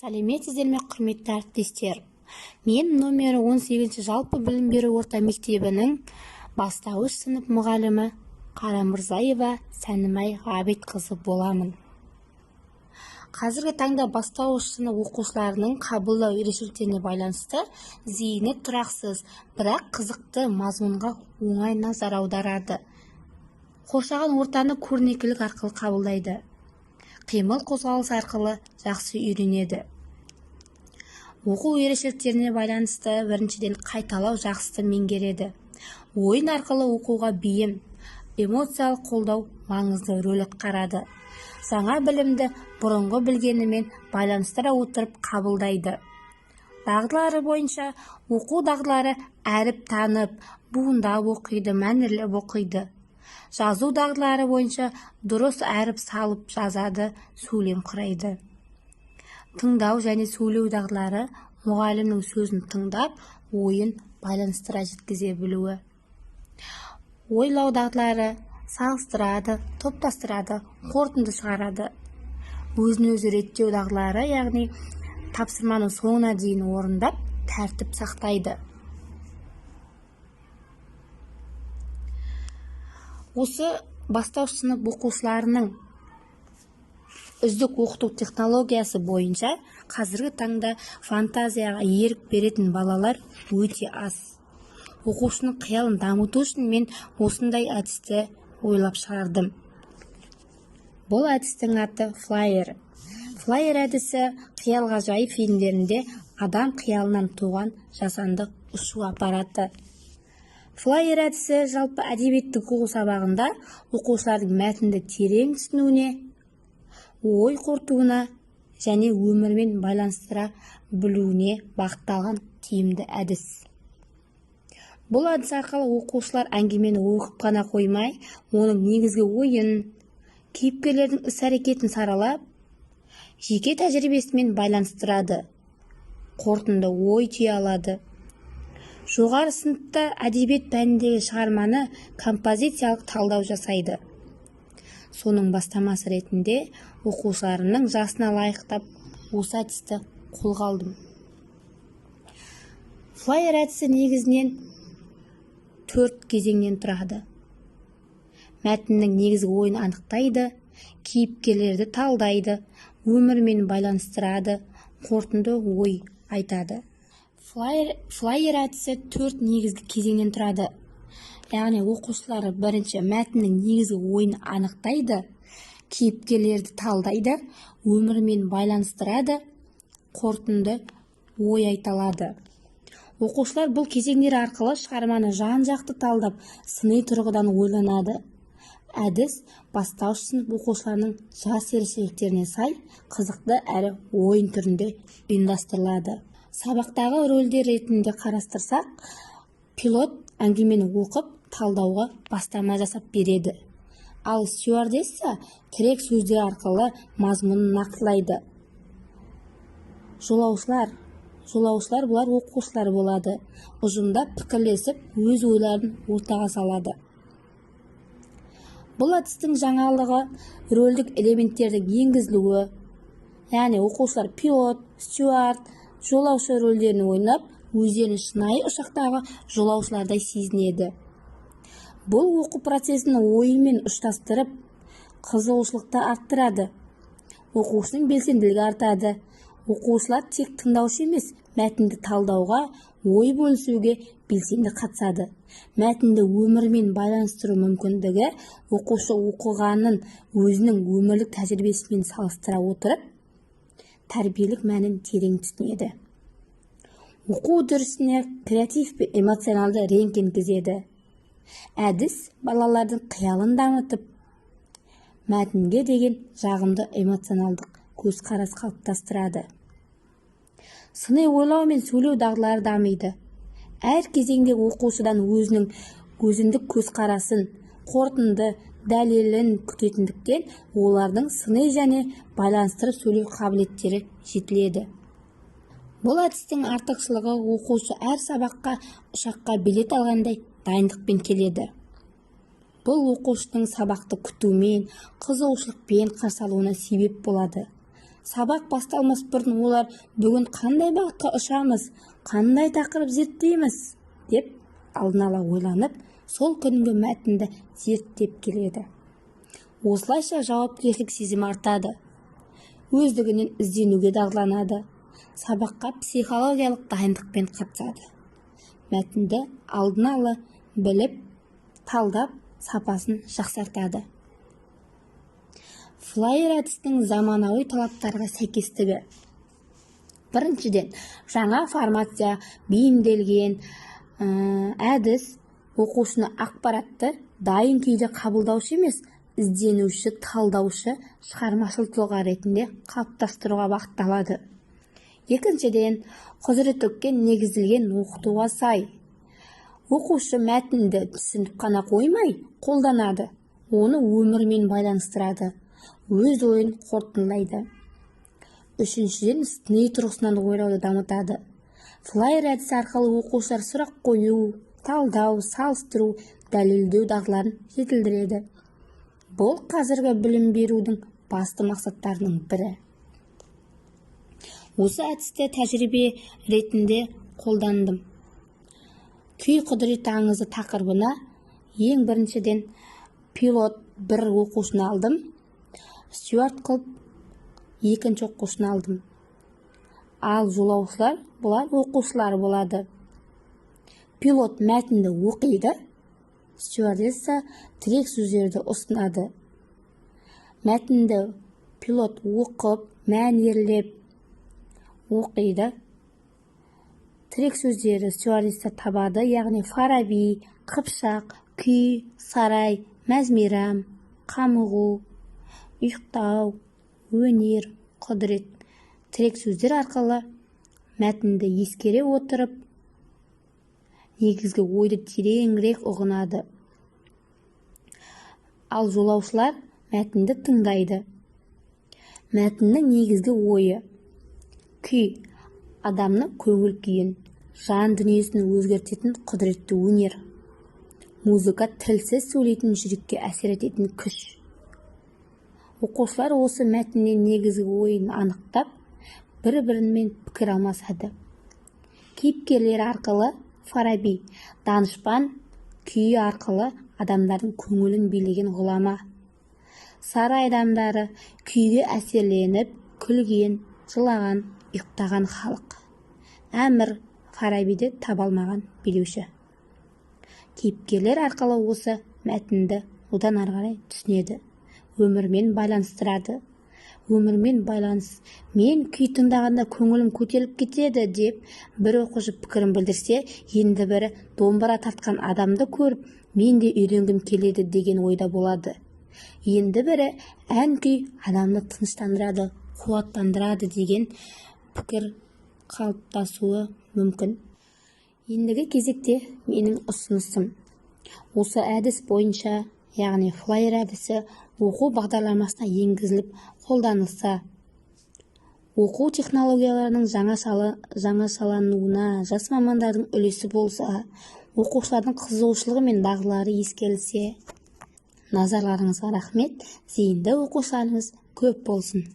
Сәлеметсіздер ме, құрметті әріптестер? Мен номері 18 жалпы білім беру орта мектебінің бастауыш сынып мұғалімі Қарамырзаева Сәнімай Ғабитқызы боламын. Қазіргі таңда бастауыш сынып оқушыларының қабылдау ерекшеліктеріне байланысты зейіні тұрақсыз, бірақ қызықты мазмұнға оңай назар аударады. Қоршаған ортаны көрнекілік арқылы қабылдайды. Қимыл қозғалыс арқылы жақсы үйренеді. Оқу ерекшеліктеріне байланысты біріншіден қайталау жақсы меңгереді. Ойын арқылы оқуға бейім, эмоциялық қолдау маңызды рөл атқарады. Жаңа білімді бұрынғы білгенімен байланыстыра отырып қабылдайды. Дағдылары бойынша оқу дағдылары әріп танып, буындап оқиды, мәнерлеп оқиды. Жазу дағдылары бойынша дұрыс әріп салып жазады, сөйлем құрайды. Тыңдау және сөйлеу дағдылары мұғалімнің сөзін тыңдап, ойын байланыстыра жеткізе білуі. Ойлау дағдылары салыстырады, топтастырады, қорытынды шығарады. Өзін-өзі реттеу дағдылары, яғни тапсырманы соңына дейін орындап, тәртіп сақтайды. Осы бастауыш сынып оқушыларының үздік оқыту технологиясы бойынша қазіргі таңда фантазияға ерік беретін балалар өте аз. Оқушының қиялын дамыту үшін мен осындай әдісті ойлап шығардым. Бұл әдістің аты флайер. Флайер әдісі қиял ғажайып фильмдерінде адам қиялынан туған жасанды ұшу аппараты. Флайер әдісі жалпы әдебиеттік оқу сабағында оқушылардың мәтінді терең түсінуіне, ой қорытуына және өмірмен байланыстыра білуіне бағытталған тиімді әдіс. Бұл әдіс арқылы оқушылар әңгімені оқып қана қоймай, оның негізгі ойын, кейіпкерлердің іс-әрекетін саралап, жеке тәжірибесімен байланыстырады, қорытынды ой түйе алады. Жоғары сыныпта әдебиет пәніндегі шығарманы композициялық талдау жасайды. Соның бастамасы ретінде оқушыларының жасына лайықтап осы әдісті қолға алдым. Флайер әдісі негізінен 4 кезеңнен тұрады. Мәтіннің негізгі ойын анықтайды, кейіпкерлерді талдайды, өмірмен байланыстырады, қорытынды ой айтады. Флайер әдісі 4 негізгі кезеңнен тұрады. Яғни оқушылары бірінші мәтіннің негізгі ойын анықтайды, кейіпкерлерді талдайды, өмірмен байланыстырады, қорытынды ой айталады. Оқушылар бұл кезеңдер арқылы шығарманы жан-жақты талдап, сыни тұрғыдан ойланады. Әдіс бастауыш сынып оқушыларының жас ерекшеліктеріне сай, қызықты әрі ойын түрінде ұйымдастырылады. Сабақтағы рөлдер ретінде қарастырсақ, пилот әңгімені оқып, талдауға бастама жасап береді. Ал стюардесса тірек сөздер арқылы мазмұнын нақтылайды. Жолаушылар бұлар оқушылар болады. Ұжымда пікірлесіп, өз ойларын ортаға салады. Бұл әдістің жаңалығы рөлдік элементтердің енгізілуі, яғни оқушылар пилот, стюард, жолаушы рөлдерін ойнап, өздерін шынайы ұшақтағы жолаушылардай сезінеді. Бұл оқу процесін ойымен ұштастырып, қызығушылықты арттырады. Оқушының белсенділігі артады. Оқушылар тек тыңдаушы емес, мәтінді талдауға, ой бөлісуге белсенді қатысады. Мәтінді өмірмен байланыстыру мүмкіндігі оқушы оқығанын өзінің өмірлік тәжірибесімен салыстыра отырып, тәрбиелік мәнін терең түсінеді. Оқу үдерісіне креатив пен эмоционалды реңк енгізеді. Әдіс балалардың қиялын дамытып, мәтінге деген жағымды эмоционалдық көзқарас қалыптастырады. Сыни ойлау мен сөйлеу дағдылары дамиды. Әр кезеңде оқушыдан өзінің өзіндік көзқарасын, қорытынды дәлелін күтетіндіктен олардың сыни және байланыстырып сөйлеу қабілеттері жетіледі. Бұл әдістің артықшылығы оқушы әр сабаққа ұшаққа билет алғандай дайындықпен келеді. Бұл оқушының сабақты күтумен, қызығушылықпен қарсы алуына себеп болады. Сабақ басталмас бұрын олар бүгін қандай бағытқа ұшамыз, қандай тақырып зерттейміз деп алдын ала ойланып, сол күнгі мәтінді зерттеп келеді. Осылайша жауапкершілік сезімі артады, өздігінен ізденуге дағдыланады, сабаққа психологиялық дайындықпен қатысады. Мәтінді алдын ала біліп, талдап, сапасын жақсартады. Флайер әдісінің заманауи талаптарға сәйкестігі. Біріншіден, жаңа формация бейімделген әдіс оқушыны ақпаратты дайын күйде қабылдаушы емес, ізденуші, талдаушы, шығармашыл тұлға ретінде қалыптастыруға бағытталады. Екіншіден, құзыреттілікке негізделген оқытуға сай. Оқушы мәтінді түсініп қана қоймай, қолданады, оны өмірмен байланыстырады, өз ойын қорытындылайды. Үшіншіден, сыни тұрғысынан ойлауды дамытады. Флайер әдісі арқылы оқушылар сұрақ қою, талдау, салыстыру, дәлелдеу дағдыларын жетілдіреді. Бұл қазіргі білім берудің басты мақсаттарының бірі. Осы әдісті тәжірибе ретінде қолдандым. Күй құдіреті аңызы тақырыбына ең біріншіден пилот бір оқушыны алдым, стюарт қылып екінші оқушыны алдым. Ал жолаушылар бұлар оқушылар болады. Пилот мәтінді оқиды, стюардесса тірек сөздерді ұсынады. Мәтінді пилот оқып, мәнерлеп оқиды. Тірек сөздері стюардесса табады, яғни Фараби, Қыпшақ, күй, сарай, мәз-мейрам, қамығу, ұйықтау, өнер, құдірет. Тірек сөздер арқылы мәтінді ескере отырып, негізгі ойды тереңірек ұғынады. Ал жолаушылар мәтінді тыңдайды. Мәтіннің негізгі ойы: күй адамның көңіл күйін, жан дүниесін өзгертетін құдіретті өнер. Музыка тілсіз сөйлейтін жүрекке әсер ететін күш. Оқушылар осы мәтіннен негізгі ойын анықтап, бір-бірімен пікір алмасады. Кейіпкерлер арқылы Фараби, данышпан, күйі арқылы адамдардың көңілін билеген ғұлама. Сарай адамдары күйге әсерленіп, күлген, жылаған, ұйықтаған халық. Әмір, Фарабиді табалмаған билеуші. Кейіпкерлер арқылы осы мәтінді одан ары қарай түсінеді, өмірмен байланыстырады. Өмірмен байланыс: мен күй тыңдағанда көңілім көтеріліп кетеді деп бір оқушы пікірін білдірсе, енді бірі домбыра тартқан адамды көріп, мен де үйренгім келеді деген ойда болады. Енді бірі ән күй адамды тыныштандырады, қуаттандырады деген пікір қалыптасуы мүмкін. Ендігі кезекте менің ұсынысым: осы әдіс бойынша, яғни флайер әдісі оқу бағдарламасына енгізіліп қолданылса, оқу технологияларының жаңашалануына жас мамандардың үлесі болса, оқушылардың қызығушылығы мен дағдылары ескерілсе. Назарларыңызға рахмет. Зейінді оқушыларыңыз көп болсын.